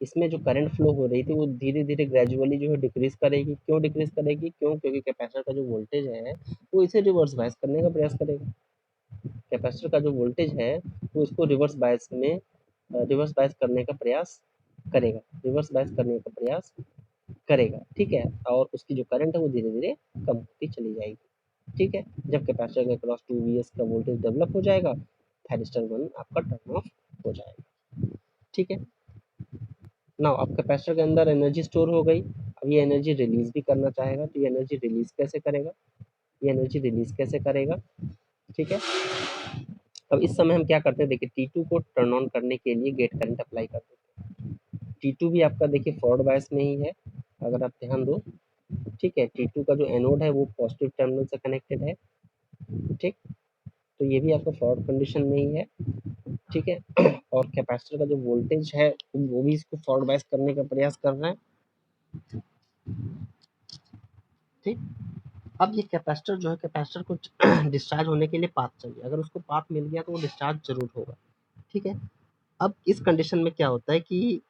इसमें जो करंट फ्लो हो रही थी वो धीरे धीरे ग्रेजुअली जो है डिक्रीज करेगी। क्यों डिक्रीज करेगी? क्यों? क्योंकि कैपेसिटर का जो वोल्टेज है वो इसे रिवर्स बायस करने का प्रयास करेगा। कैपेसिटर का जो वोल्टेज है वो इसको रिवर्स बायस करने का प्रयास करेगा, रिवर्स बायस करने का प्रयास करेगा, ठीक है, और उसकी जो करंट है वो धीरे धीरे कम होती चली जाएगी। ठीक है, जब कैपेसिटर के अक्रॉस 2Vs का वोल्टेज डेवलप हो जाएगा, थायरिस्टर 1 आपका टर्न ऑफ हो जाएगा। ठीक है, नाउ अब कैपेसिटर के अंदर एनर्जी स्टोर हो गई, अब ये एनर्जी रिलीज भी करना चाहेगा, तो ये एनर्जी रिलीज कैसे करेगा, ये एनर्जी रिलीज कैसे करेगा, ठीक है। अब इस समय हम क्या करते हैं, देखिए T2 को टर्न ऑन करने के लिए गेट करंट अप्लाई कर देते हैं। T2 भी आपका देखिए फॉरवर्ड बायस में ही है, अगर आप ध्यान दो, ठीक है, T2 का जो एनोड है वो पॉजिटिव टर्मिनल से कनेक्टेड है, ठीक, तो ये भी आपका फॉरवर्ड कंडीशन में ही है, ठीक है, और कैपेसिटर का जो वोल्टेज है वो भी इसको फॉरवर्ड बायस करने का प्रयास कर रहा है, ठीक। अब ये कैपेसिटर जो है, कैपेसिटर को डिस्चार्ज होने के लिए पाथ चाहिए, अगर उसको पाथ मिल गया तो वो डिस्चार्ज जरूर होगा, ठीक है। अब इस कंडीशन में क्या होता है कि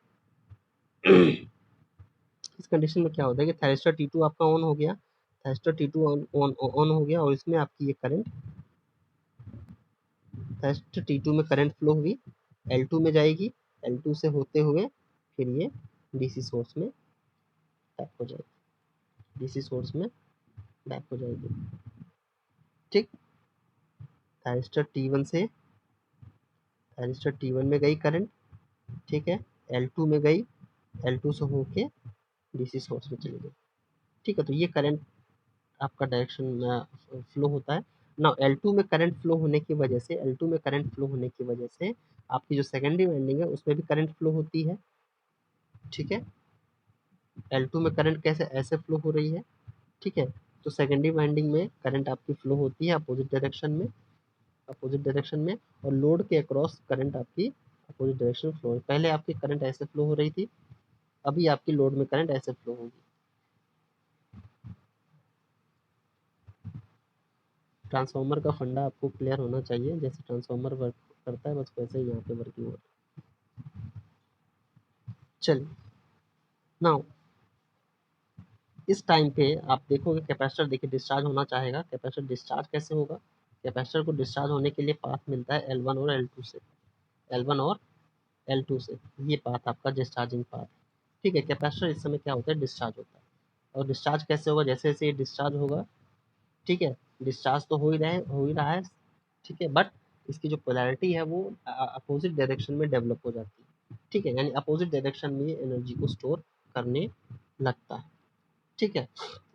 इस कंडीशन में क्या होता है कि थायरिस्टर T2 आपका ऑन हो गया, थायरिस्टर T2 ऑन हो गया और इसमें आपकी ये करंट, थायरिस्टर T2 में करंट फ्लो हुई, L2 में जाएगी, L2 से होते हुए फिर ये डीसी सोर्स में बैक हो जाएगी, डीसी सोर्स में बैक हो जाएगी, ठीक। थायरिस्टर T1 से, थायरिस्टर T1 में गई करंट, ठीक है, L2 में गई, L2 से होके डीसी सोर्स में चली गई, ठीक है, तो ये करंट आपका डायरेक्शन फ्लो होता है ना। L2 में करंट फ्लो होने की वजह से, L2 में करंट फ्लो होने की वजह से आपकी जो सेकेंडरी वाइंडिंग है उसमें भी करंट फ्लो होती है, ठीक है। L2 में करंट कैसे ऐसे फ्लो हो रही है, ठीक है, तो सेकेंडरी वाइंडिंग में करंट आपकी फ्लो होती है अपोजिट डायरेक्शन में, अपोजिट डायरेक्शन में, और लोड के अक्रॉस करंट आपकी अपोजिट डायरेक्शन फ्लो। पहले आपकी करंट ऐसे फ्लो हो रही थी, अभी आपकी लोड में करंट ऐसे फ्लो होगी। ट्रांसफार्मर का फंडा आपको क्लियर होना चाहिए, जैसे ट्रांसफार्मर वर्क करता है बस वैसे ही यहाँ पे वर्किंग हो रहा है। चलिए नाउ इस टाइम पे आप देखोगे कैपेसिटर देखिए डिस्चार्ज होना चाहेगा। कैपेसिटर डिस्चार्ज कैसे होगा? कैपेसिटर को डिस्चार्ज होने के लिए पाथ मिलता है L1 और L2 से। L1 और L2 से ये पाथ आपका डिस्चार्जिंग पाथ। ठीक है, कैपेसिटर इस समय क्या होता है? डिस्चार्ज होता है। और डिस्चार्ज कैसे होगा? जैसे जैसे ये डिस्चार्ज होगा, ठीक है, डिस्चार्ज तो हो ही रहा है, ठीक है, बट इसकी जो पोलैरिटी है वो अपोजिट डायरेक्शन में डेवलप हो जाती है। ठीक है, यानी अपोजिट डायरेक्शन में ये एनर्जी को स्टोर करने लगता है। ठीक है,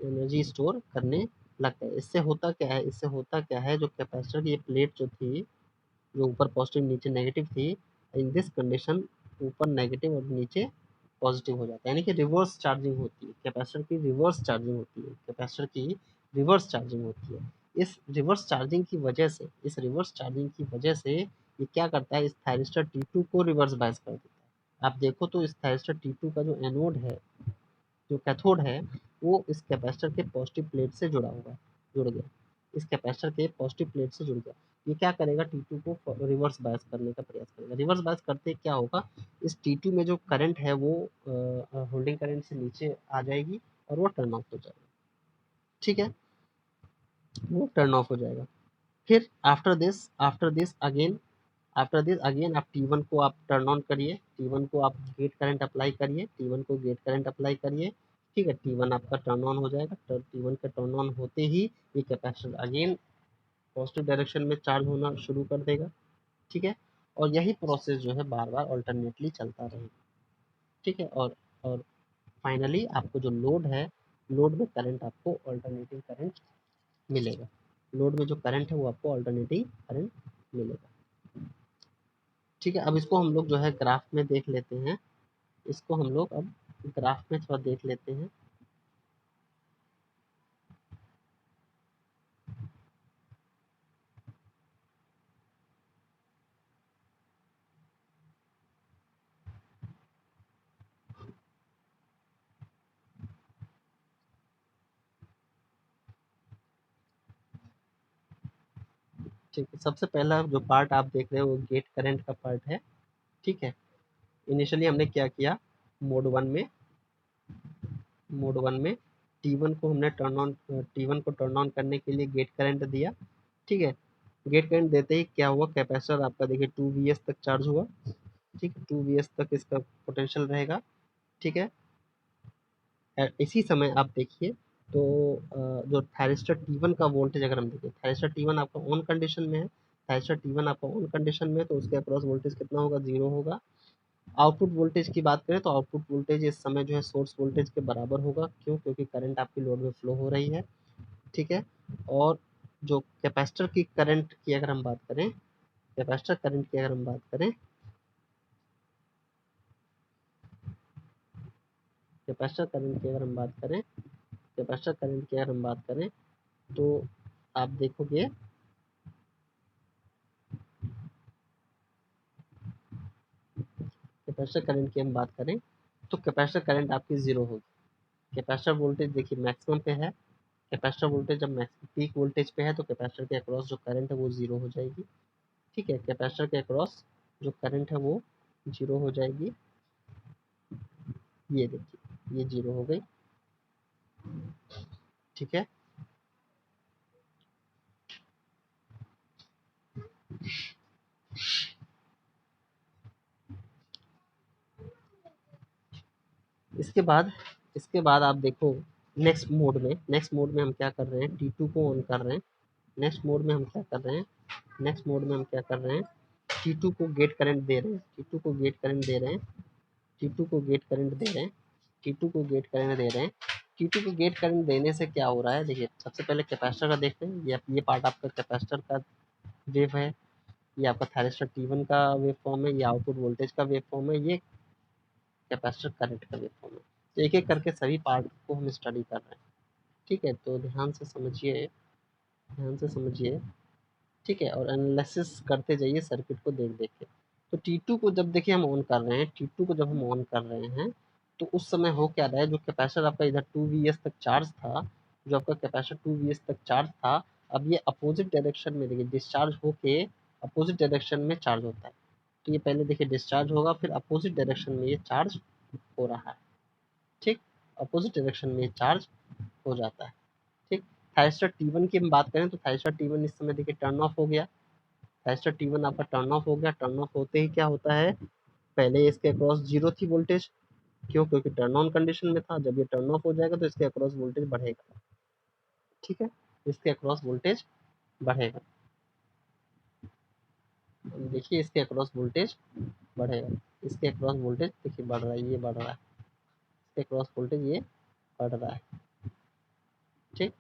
एनर्जी स्टोर करने लगता है। इससे होता क्या है? इससे होता क्या है, जो कैपेसिटर की ये प्लेट जो थी, जो ऊपर पॉजिटिव नीचे नेगेटिव थी, इन दिस कंडीशन ऊपर नेगेटिव और नीचे पॉजिटिव हो जाता है, यानी कि रिवर्स चार्जिंग होती है। कैपेसिटर की रिवर्स चार्जिंग होती है। कैपेसिटर की रिवर्स चार्जिंग होती है। इस रिवर्स चार्जिंग की वजह से ये क्या करता है? इस थायरिस्टर T2 को रिवर्स बायस कर देता है। आप देखो तो इस थायरिस्टर T2 का जो एनोड है, जो कैथोड है, वो इस कैपेसिटर के पॉजिटिव प्लेट से जुड़ गया। इस कैपेसिटर के पॉजिटिव प्लेट से जुड़ गया। ये क्या करेगा? T2 को रिवर्स बायस करने का प्रयास करेगा। रिवर्स बायस करते क्या होगा? इस T2 में जो करंट है वो होल्डिंग करंट से नीचे आ जाएगी और वो टर्न ऑफ हो जाएगा। ठीक है, वो टर्न ऑफ हो जाएगा। फिर आफ्टर दिस अगेन आप T1 को आप टर्न ऑन करिए। T1 को आप गेट करंट अप्लाई करिए। T1 को गेट करंट अप्लाई करिए। ठीक है, T1 आपका टर्न ऑन हो जाएगा। T1 का टर्न ऑन होते ही ये कैपेसिटर अगेन पॉजिटिव डायरेक्शन में चार्ज होना शुरू कर देगा। ठीक है, और यही प्रोसेस जो है बार बार ऑल्टरनेटली चलता रहेगा। ठीक है, और फाइनली आपको जो लोड है, लोड में करंट आपको ऑल्टरनेटिंग करंट मिलेगा। लोड में जो करंट है वो आपको ऑल्टरनेटिंग करंट मिलेगा। ठीक है, अब इसको हम लोग जो है ग्राफ में देख लेते हैं। इसको हम लोग अब ग्राफ में थोड़ा देख लेते हैं। ठीक है, सबसे पहला जो पार्ट आप देख रहे हो वो गेट करंट का पार्ट है। ठीक है, इनिशियली हमने क्या किया? मोड वन में मोड वन में T1 को टर्न ऑन करने के लिए गेट करंट दिया। ठीक है, गेट करंट देते ही क्या हुआ? कैपेसिटर आपका देखिए 2 Vs तक चार्ज हुआ। ठीक है, 2 Vs तक इसका पोटेंशियल रहेगा। ठीक है, इसी समय आप देखिए तो जो थायरिस्टर T1 का वोल्टेज अगर हम देखें, थायरिस्टर T1 आपका ऑन कंडीशन में है। थायरिस्टर T1 आपका ऑन कंडीशन में है तो उसके अक्रॉस वोल्टेज कितना होगा? 0 होगा। आउटपुट वोल्टेज की बात करें तो आउटपुट वोल्टेज इस समय जो है सोर्स वोल्टेज के बराबर होगा। क्यों? क्योंकि करंट आपकी लोड में फ्लो हो रही है। ठीक है, और जो कैपेसिटर की करंट की अगर हम बात करें, कैपेसिटर करंट की अगर हम बात करें कैपेसिटर करंट की अगर हम बात करें कैपेसिटर करंट की अगर हम बात करें तो आप देखोगे कैपेसिटर करंट की हम बात करें तो कैपेसिटर करंट आपकी 0 होगी। कैपेसिटर वोल्टेज देखिए मैक्सिमम पे है। कैपेसिटर वोल्टेज जब पीक वोल्टेज पे है तो कैपेसिटर के अक्रॉस जो करंट है वो 0 हो जाएगी। ठीक है, कैपेसिटर के अक्रॉस जो करंट है वो 0 हो जाएगी। ये देखिए ये 0 हो गई। ठीक है, इसके बाद आप देखो नेक्स्ट मोड में हम क्या कर रहे हैं? T2 को ऑन कर रहे हैं। नेक्स्ट मोड में हम क्या कर रहे हैं? नेक्स्ट मोड में हम क्या कर रहे हैं? T2 को गेट करंट दे रहे हैं। T2 को गेट करंट दे रहे हैं। T2 को गेट करंट दे रहे हैं। T2 को गेट करंट दे रहे हैं। T2 को गेट करंट देने से क्या हो रहा है? देखिए सबसे पहले कैपेसिटर का देखते हैं। ये पार्ट आपका कैपेसिटर का वेव है। ये आपका थायरिस्टर T1 का वेव फॉर्म है। ये आउटपुट वोल्टेज का वेव फॉर्म है। ये कैपेसिटर करंट का वेव फॉर्म है। तो एक एक करके सभी पार्ट को हम स्टडी कर रहे हैं। ठीक है, तो ध्यान से समझिए। ठीक है, और एनालिसिस करते जाइए सर्किट को देख देख के। तो T2 को जब देखिए हम ऑन कर रहे हैं, T2 को जब हम ऑन कर रहे हैं तो उस समय हो क्या रहा है, जो कैपेसिटर आपका इधर 2Vs तक चार्ज था, जो आपका कैपेसिटर 2Vs तक चार्ज था, अब ये अपोजिट डायरेक्शन में देखिए डिस्चार्ज होके अपोजिट डायरेक्शन में चार्ज होता है। तो ये पहले देखिए डिस्चार्ज होगा, फिर अपोजिट डायरेक्शन में ये चार्ज हो रहा है। ठीक, अपोजिट डायरेक्शन में ये चार्ज हो जाता है। ठीक, थायस्टर T1 की हम बात करें तो थायस्टर T1 इस समय देखिए टर्न ऑफ हो गया। थायस्टर T1 आपका टर्न ऑफ हो गया। टर्न ऑफ होते ही क्या होता है, पहले इसके अक्रॉस जीरो थी वोल्टेज, क्यों, क्योंकि टर्न ऑन कंडीशन में था। जब ये टर्न ऑफ हो जाएगा तो इसके अक्रॉस वोल्टेज बढ़ेगा। ठीक है, इसके अक्रॉस वोल्टेज बढ़ेगा। देखिए इसके अक्रॉस वोल्टेज बढ़ेगा, इसके अक्रॉस वोल्टेज देखिए बढ़ रहा है, ये बढ़ रहा है, इसके अक्रॉस वोल्टेज ये बढ़ रहा है। ठीक,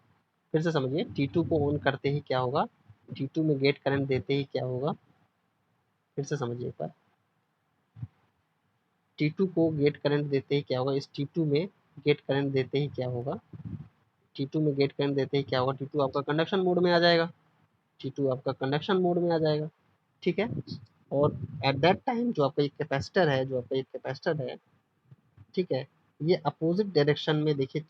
फिर से समझिए, T2 को ऑन करते ही क्या होगा, T2 में गेट करंट देते ही क्या होगा, फिर से समझिए एक बार। T2 को गेट करंट देते ही क्या होगा, इस T2 में गेट करंट देते ही क्या होगा, T2 में गेट करंट देते ही क्या होगा, T2 आपका कंडक्शन मोड में आ जाएगा। T2 आपका कंडक्शन मोड में आ जाएगा। ठीक है, और एट दैट टाइम जो आपका एक कैपेसिटर है, जो आपका एक कैपेसिटर है, ठीक है, ये अपोजिट डायरेक्शन में देखिए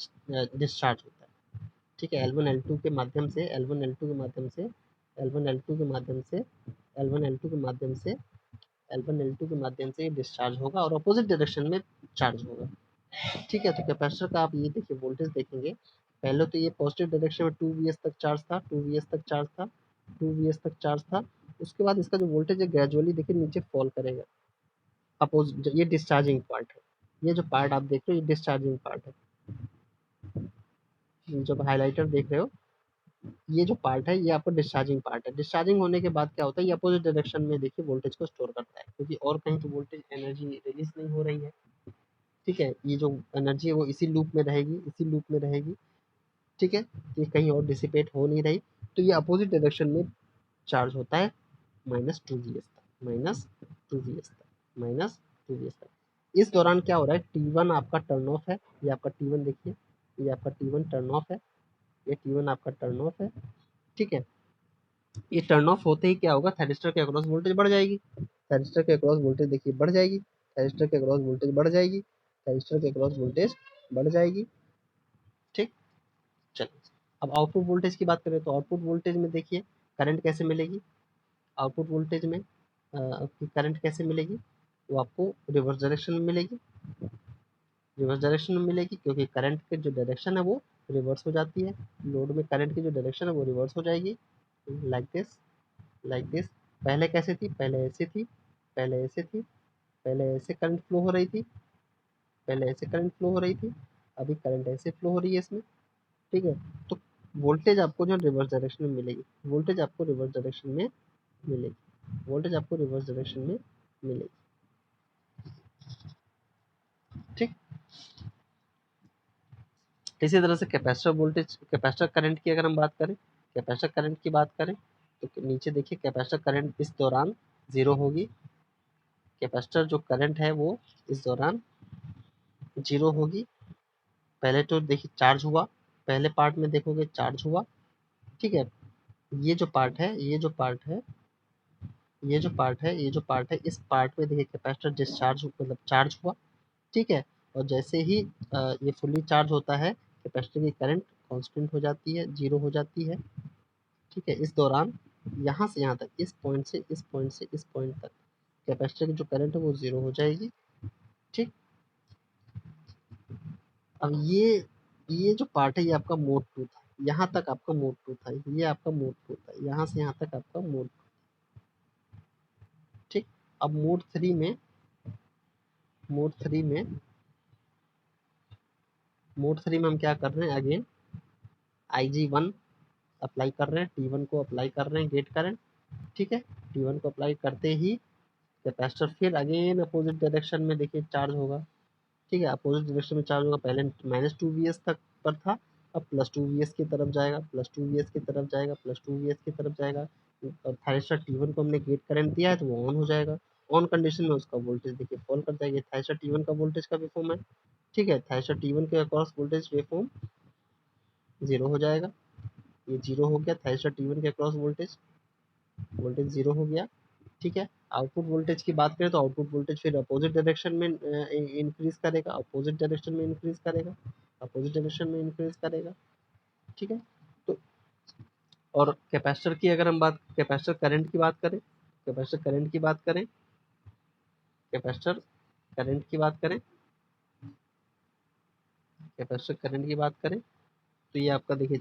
डिस्चार्ज होता है। ठीक है, L1 L2 के माध्यम से, L1 L2 के माध्यम से, L1 L2 के माध्यम से, L1 L2 के माध्यम से, L1 L2 के माध्यम से ये डिस्चार्ज होगा और अपोजिट डायरेक्शन में चार्ज होगा। ठीक है, तो कैपेसिटर का आप ये देखिए वोल्टेज देखेंगे, पहले तो ये पॉजिटिव डायरेक्शन में 2Vs तक चार्ज था, 2Vs तक चार्ज था, 2Vs तक चार्ज था। उसके बाद इसका जो वोल्टेज है ग्रेजुअली देखिए नीचे फॉल करेगा। अपोजिट, ये डिस्चार्जिंग पार्ट है, ये जो पार्ट आप देख रहे हो ये डिस्चार्जिंग पार्ट है, ये जो हाइलाइटर देख रहे हो ये जो पार्ट है ये आपका डिस्चार्जिंग पार्ट है। डिस्चार्जिंग होने के बाद क्या होता है, ये अपोजिट डायरेक्शन में देखिए वोल्टेज को स्टोर करता है, क्योंकि और कहीं तो वोल्टेज एनर्जी रिलीज नहीं हो रही है। ठीक है, ये जो एनर्जी है वो इसी लूप में रहेगी, इसी लूप में रहेगी। ठीक है, ये कहीं और डिसिपेट हो नहीं रही, तो ये अपोजिट डायरेक्शन में चार्ज होता है -2Vs तक, -2Vs तक, -2Vs तक। इस दौरान क्या हो रहा है, T1 आपका टर्न ऑफ है, ये आपका T1 देखिए, ये आपका T1 टर्न ऑफ है, ये T1 आपका टर्न ऑफ है। ठीक है, ये टर्न ऑफ होते ही क्या होगा, थैरिस्टर के अक्रॉस वोल्टेज बढ़ जाएगी, थैरिस्टर के अक्रॉस वोल्टेज देखिए बढ़ जाएगी, थैरिस्टर के अक्रॉस वोल्टेज बढ़ जाएगी, थैरिस्टर के अक्रॉस वोल्टेज बढ़ जाएगी। ठीक, चलिए अब आउटपुट वोल्टेज की बात करें तो आउटपुट वोल्टेज में देखिए करंट कैसे मिलेगी, आउटपुट वोल्टेज में आपकी करंट कैसे मिलेगी, वो आपको रिवर्स डायरेक्शन में मिलेगी, रिवर्स डायरेक्शन में मिलेगी, क्योंकि करंट की जो डायरेक्शन है वो रिवर्स हो जाती है, लोड में करंट की जो डायरेक्शन है वो रिवर्स हो जाएगी, लाइक दिस, लाइक दिस। पहले कैसे थी, पहले ऐसे थी, पहले ऐसे थी, पहले ऐसे करंट फ्लो हो रही थी, पहले ऐसे करंट फ्लो हो रही थी, अभी करंट ऐसे फ्लो हो रही है इसमें। ठीक है, तो वोल्टेज आपको जो रिवर्स डायरेक्शन में मिलेगी, वोल्टेज आपको रिवर्स डायरेक्शन में मिलेगी, वोल्टेज आपको रिवर्स डायरेक्शन में मिलेगी। ठीक, इसी तरह से कैपेसिटर वोल्टेज, कैपेसिटर करंट की अगर हम बात करें, कैपेसिटर करंट की बात करें तो नीचे देखिए कैपेसिटर करंट इस दौरान जीरो होगी, कैपेसिटर जो करंट है वो इस दौरान जीरो होगी। पहले तो देखिए चार्ज हुआ, पहले पार्ट में देखोगे चार्ज हुआ। ठीक है, ये जो पार्ट है, ये जो पार्ट है, ये जो पार्ट है, ये जो पार्ट है, इस पार्ट में देखिए कैपेसिटर डिस्चार्ज मतलब चार्ज हुआ। ठीक है, और जैसे ही ये फुल्ली चार्ज होता है कैपेसिटर की करंट कांस्टेंट हो जाती है, जीरो हो जाती है। ठीक है, इस दौरान यहाँ से यहाँ तक, इस पॉइंट से इस पॉइंट से इस पॉइंट तक कैपेसिटर की जो करंट है वो जीरो हो जाएगी। ठीक, अब ये जो पार्ट है ये आपका मोड टू था, यहाँ तक आपका मोड टू था, ये आपका मोड टू था, यहाँ से यहाँ तक आपका मोड। ठीक, अब मोड थ्री में मोड थ्री में हम क्या कर रहे हैं, अगेन IG1 अप्लाई कर रहे हैं, T1 को अप्लाई कर रहे हैं गेट करंट। ठीक है, T1 को अप्लाई करते ही कैपेसिटर फिर अगेन अपोजिट डायरेक्शन में देखिए चार्ज होगा। ठीक है, अपोजिट डायरेक्शन में चार्ज होगा, पहले -2Vs तक पर था, अब +2Vs की तरफ जाएगा, +2Vs की तरफ जाएगा, +2Vs की तरफ जाएगा। और थायरिस्टर T1 को हमने गेट करंट दिया है तो वो ऑन हो जाएगा, ऑन कंडीशन में उसका वोल्टेज देखिए फॉल कर जाएगी, थायरिस्टर T1 का वोल्टेज का वेवफॉर्म है। ठीक है, थायरिस्टर T1 के अक्रॉस वोल्टेज वेवफॉर्म जीरो हो जाएगा, ये जीरो हो गया, थायरिस्टर T1 के अक्रॉस वोल्टेज जीरो हो गया। ठीक है, आउटपुट वोल्टेज की बात करें तो आउटपुट वोल्टेज फिर अपोजिट डायरेक्शन में इंक्रीज करेगा, अपोजिट डायरेक्शन में इंक्रीज करेगा, अपोजिट डायरेक्शन में इंक्रीज करेगा। ठीक है। तो और कैपेसिटर की अगर हम बात, कैपेसिटर करंट की बात करें, कैपेसिटर करंट की बात करें, कैपेसिटर करंट की बात करें, कैपेसिटर करंट की बात करें तो ये आपका देखिए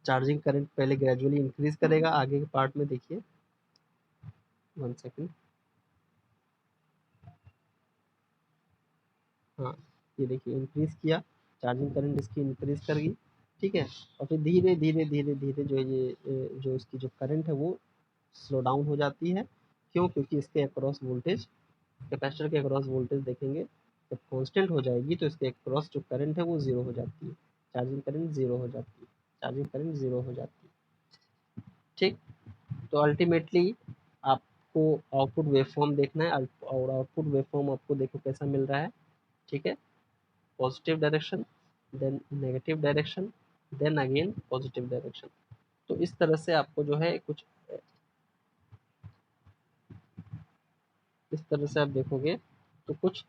चार्जिंग करंट पहले ग्रेजुअली इंक्रीज करेगा, आगे के पार्ट में देखिए, 1 सेकेंड, हाँ ये देखिए इंक्रीज किया, चार्जिंग करंट इसकी इंक्रीज कर गई। ठीक है। और फिर धीरे धीरे धीरे धीरे जो ये जो इसकी जो करंट है वो स्लो डाउन हो जाती है। क्यों? क्योंकि इसके अक्रॉस वोल्टेज, कैपेसिटर के अक्रॉस वोल्टेज देखेंगे जब कांस्टेंट हो जाएगी तो इसके अक्रॉस जो करंट है वो जीरो हो जाती है, चार्जिंग करंट जीरो हो जाती है, चार्जिंग करंट जीरो हो जाती है। ठीक। तो अल्टीमेटली आपको आउटपुट वेवफॉर्म देखना है, और आउटपुट वेवफॉर्म आपको देखो कैसा मिल रहा है। ठीक है। Positive direction, then negative direction, then again positive direction. तो इस तरह से आपको जो है कुछ इस तरह से आप देखोगे तो कुछ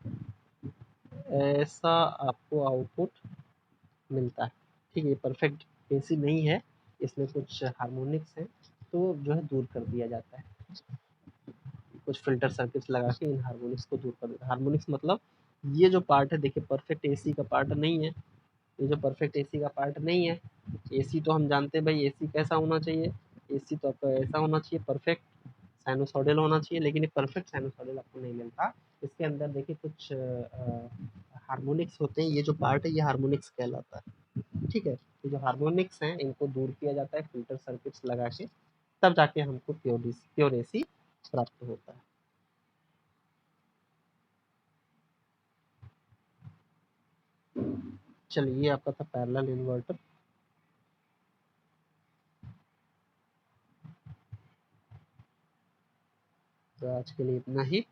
ऐसा आपको आउटपुट मिलता है। ठीक है। ये परफेक्ट एसी नहीं है, इसमें कुछ हार्मोनिक्स हैं तो जो है दूर कर दिया जाता है, कुछ फिल्टर सर्किट्स लगा के इन हार्मोनिक्स को दूर कर देता है। हार्मोनिक्स मतलब ये जो पार्ट है देखिए परफेक्ट एसी का पार्ट नहीं है, ये जो परफेक्ट एसी का पार्ट नहीं है। एसी तो हम जानते हैं भाई एसी कैसा होना चाहिए, एसी तो आपका ऐसा होना चाहिए, परफेक्ट साइनोसॉइडल होना चाहिए, लेकिन ये परफेक्ट साइनोसॉइडल आपको नहीं मिलता। इसके अंदर देखिए कुछ हार्मोनिक्स होते हैं, ये जो पार्ट है ये हार्मोनिक्स कहलाता है। ठीक है। ये जो हार्मोनिक्स हैं इनको दूर किया जाता है फिल्टर सर्किट्स लगा के, तब जाके हमको प्योर एसी प्राप्त होता है। चलिए ये आपका था पैरेलल इन्वर्टर। तो आज के लिए इतना ही।